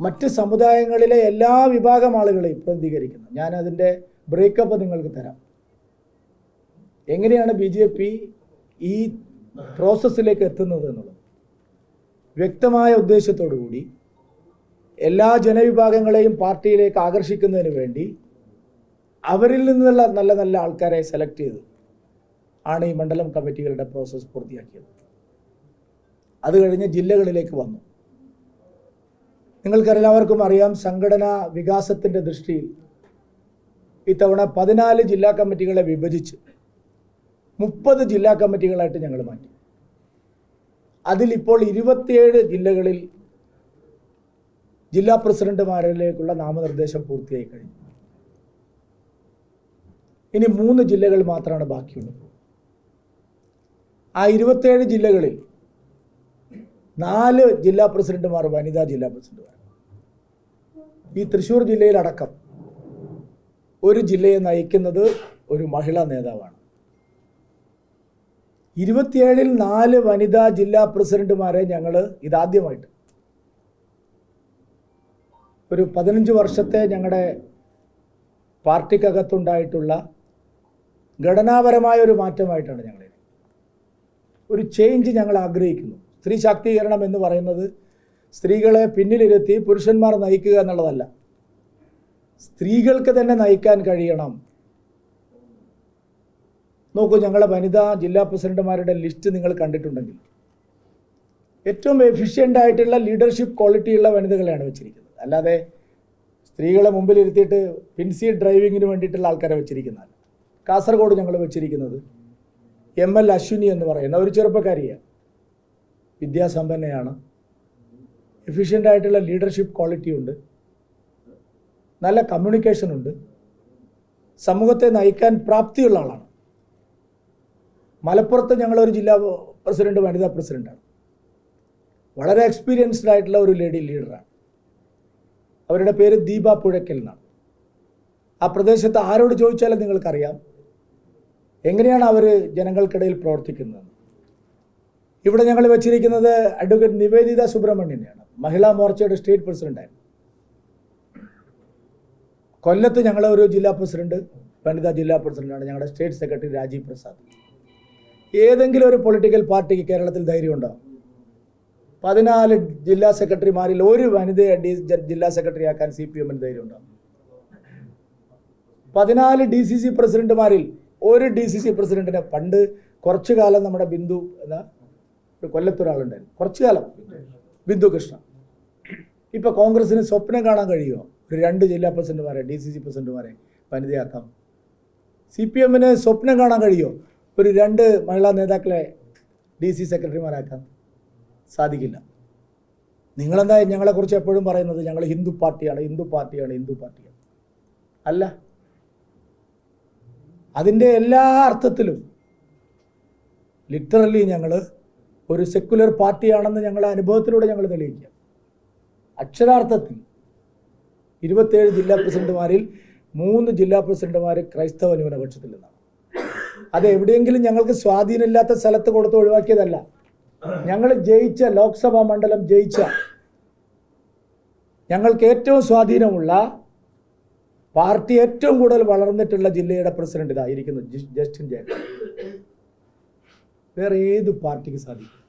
മറ്റ് സമുദായങ്ങളിലെ എല്ലാ വിഭാഗം ആളുകളെയും പ്രതിനിധീകരിക്കുന്നു. ഞാൻ അതിൻ്റെ ബ്രേക്കപ്പ് നിങ്ങൾക്ക് തരാം. എങ്ങനെയാണ് BJP ഈ പ്രോസസ്സിലേക്ക് എത്തുന്നത് എന്നുള്ളത് വ്യക്തമായ ഉദ്ദേശത്തോടു കൂടി എല്ലാ ജനവിഭാഗങ്ങളെയും പാർട്ടിയിലേക്ക് ആകർഷിക്കുന്നതിന് വേണ്ടി അവരിൽ നിന്നുള്ള നല്ല നല്ല ആൾക്കാരെ സെലക്ട് ചെയ്ത് ആണ് ഈ മണ്ഡലം കമ്മിറ്റികളുടെ പ്രോസസ്സ് പൂർത്തിയാക്കിയത്. അത് കഴിഞ്ഞ് ജില്ലകളിലേക്ക് വന്നു. നിങ്ങൾക്കെല്ലാവർക്കും അറിയാം, സംഘടനാ വികാസത്തിൻ്റെ ദൃഷ്ടിയിൽ ഇത്തവണ 14 ജില്ലാ കമ്മിറ്റികളെ വിഭജിച്ച് 30 ജില്ലാ കമ്മിറ്റികളായിട്ട് ഞങ്ങൾ മാറ്റി. അതിലിപ്പോൾ 27 ജില്ലകളിൽ ജില്ലാ പ്രസിഡന്റുമാരിലേക്കുള്ള നാമനിർദ്ദേശം പൂർത്തിയായി കഴിഞ്ഞു. ഇനി 3 ജില്ലകൾ മാത്രമാണ് ബാക്കിയുള്ളത്. ആ 27 ജില്ലകളിൽ 4 ജില്ലാ പ്രസിഡന്റുമാർ വനിതാ ജില്ലാ പ്രസിഡന്റുമാർ. ഈ തൃശ്ശൂർ ജില്ലയിലടക്കം ഒരു ജില്ലയെ നയിക്കുന്നത് ഒരു മഹിളാ നേതാവാണ്. 27-ൽ 4 വനിതാ ജില്ലാ പ്രസിഡന്റുമാരെ ഞങ്ങൾ ഇതാദ്യമായിട്ട് ഒരു 15 വർഷത്തെ ഞങ്ങളുടെ പാർട്ടിക്കകത്തുണ്ടായിട്ടുള്ള ഘടനാപരമായ ഒരു മാറ്റമായിട്ടാണ് ഞങ്ങൾ ഒരു ചേഞ്ച് ഞങ്ങൾ ആഗ്രഹിക്കുന്നു. സ്ത്രീ ശാക്തീകരണം എന്ന് പറയുന്നത് സ്ത്രീകളെ പിന്നിലിരുത്തി പുരുഷന്മാർ നയിക്കുക എന്നുള്ളതല്ല. സ്ത്രീകൾക്ക് തന്നെ നയിക്കാൻ കഴിയണം. നോക്കൂ, ഞങ്ങളെ വനിതാ ജില്ലാ പ്രസിഡന്റുമാരുടെ ലിസ്റ്റ് നിങ്ങൾ കണ്ടിട്ടുണ്ടെങ്കിൽ ഏറ്റവും എഫിഷ്യൻ്റ് ആയിട്ടുള്ള ലീഡർഷിപ്പ് ക്വാളിറ്റിയുള്ള വനിതകളെയാണ് വെച്ചിരിക്കുന്നത്. അല്ലാതെ സ്ത്രീകളെ മുമ്പിലിരുത്തിയിട്ട് പിൻസീറ്റ് ഡ്രൈവിങ്ങിന് വേണ്ടിയിട്ടുള്ള ആൾക്കാരെ വെച്ചിരിക്കുന്നതല്ല. കാസർഗോഡ് ഞങ്ങൾ വെച്ചിരിക്കുന്നത് ML അശ്വിനി എന്ന് പറയുന്ന ഒരു ചെറുപ്പക്കാരിയാണ്. വിദ്യാസമ്പന്നയാണ്, എഫിഷ്യൻ്റ് ആയിട്ടുള്ള ലീഡർഷിപ്പ് ക്വാളിറ്റി ഉണ്ട്, നല്ല കമ്മ്യൂണിക്കേഷൻ ഉണ്ട്, സമൂഹത്തെ നയിക്കാൻ പ്രാപ്തിയുള്ള ആളാണ്. മലപ്പുറത്ത് ഞങ്ങളൊരു ജില്ലാ പ്രസിഡന്റ് വനിതാ പ്രസിഡന്റാണ്. വളരെ എക്സ്പീരിയൻസ്ഡ് ആയിട്ടുള്ള ഒരു ലേഡി ലീഡറാണ്. അവരുടെ പേര് ദീപ പുഴയ്ക്കൽ എന്നാണ്. ആ പ്രദേശത്ത് ആരോട് ചോദിച്ചാലും നിങ്ങൾക്കറിയാം എങ്ങനെയാണ് അവർ ജനങ്ങൾക്കിടയിൽ പ്രവർത്തിക്കുന്നത്. ഇവിടെ ഞങ്ങൾ വെച്ചിരിക്കുന്നത് അഡ്വക്കേറ്റ് നിവേദിത സുബ്രഹ്മണ്യനെയാണ്, മഹിളാ മോർച്ചയുടെ സ്റ്റേറ്റ് പ്രസിഡന്റായിരുന്നു. കൊല്ലത്ത് ഞങ്ങളെ ഒരു ജില്ലാ പ്രസിഡന്റ് വനിതാ ജില്ലാ പ്രസിഡന്റാണ്, ഞങ്ങളുടെ സ്റ്റേറ്റ് സെക്രട്ടറി രാജീവ് പ്രസാദ്. ഏതെങ്കിലും ഒരു പൊളിറ്റിക്കൽ പാർട്ടിക്ക് കേരളത്തിൽ ധൈര്യമുണ്ടോ 14 ജില്ലാ സെക്രട്ടറിമാരിൽ ഒരു വനിതയെ ജില്ലാ സെക്രട്ടറി ആക്കാൻ CPM-ന് ധൈര്യമുണ്ടോ? 14 DCC പ്രസിഡന്റുമാരിൽ ഒരു DCC പ്രസിഡന്റിനെ പണ്ട് കുറച്ചു കാലം നമ്മുടെ ബിന്ദു എന്ന ഒരു കൊല്ലത്തൊരാളുണ്ടായിരുന്നു, കുറച്ചു കാലം ബിന്ദു കൃഷ്ണ. ഇപ്പോൾ കോൺഗ്രസിന് സ്വപ്നം കാണാൻ കഴിയുമോ ഒരു 2 ജില്ലാ പ്രസിഡന്റുമാരെ DCC പ്രസിഡന്റുമാരെ വനിതയാക്കാം? CPM-ന് സ്വപ്നം കാണാൻ കഴിയുമോ ഒരു 2 മഹിളാ നേതാക്കളെ DC സെക്രട്ടറിമാരാക്കാൻ? സാധിക്കില്ല. നിങ്ങളെന്താ ഞങ്ങളെക്കുറിച്ച് എപ്പോഴും പറയുന്നത് ഞങ്ങൾ ഹിന്ദു പാർട്ടിയാണ്, ഹിന്ദു പാർട്ടിയാണ്, ഹിന്ദു പാർട്ടിയാണ്. അല്ല, അതിൻ്റെ എല്ലാ അർത്ഥത്തിലും ലിറ്ററലി ഞങ്ങൾ ഒരു സെക്കുലർ പാർട്ടിയാണെന്ന് ഞങ്ങളുടെ അനുഭവത്തിലൂടെ ഞങ്ങൾ തെളിയിക്കുക. അക്ഷരാർത്ഥത്തിൽ 27 ജില്ലാ പ്രസിഡന്റുമാരിൽ 3 ജില്ലാ പ്രസിഡന്റുമാർ ക്രൈസ്തവ ന്യൂനപക്ഷത്തിൽ നിന്നാണ്. അത് എവിടെയെങ്കിലും ഞങ്ങൾക്ക് സ്വാധീനമില്ലാത്ത സ്ഥലത്ത് കൊടുത്ത് ഒഴിവാക്കിയതല്ല. ഞങ്ങൾ ജയിച്ച ലോക്സഭാ മണ്ഡലം ജയിച്ച ഞങ്ങൾക്ക് ഏറ്റവും സ്വാധീനമുള്ള പാർട്ടി ഏറ്റവും കൂടുതൽ വളർന്നിട്ടുള്ള ജില്ലയുടെ പ്രസിഡന്റ് ഇതായിരിക്കുന്നു ജസ്റ്റിൻ ജേക്കബ്. വേറെ ഏത് പാർട്ടിക്ക് സാധിക്കും?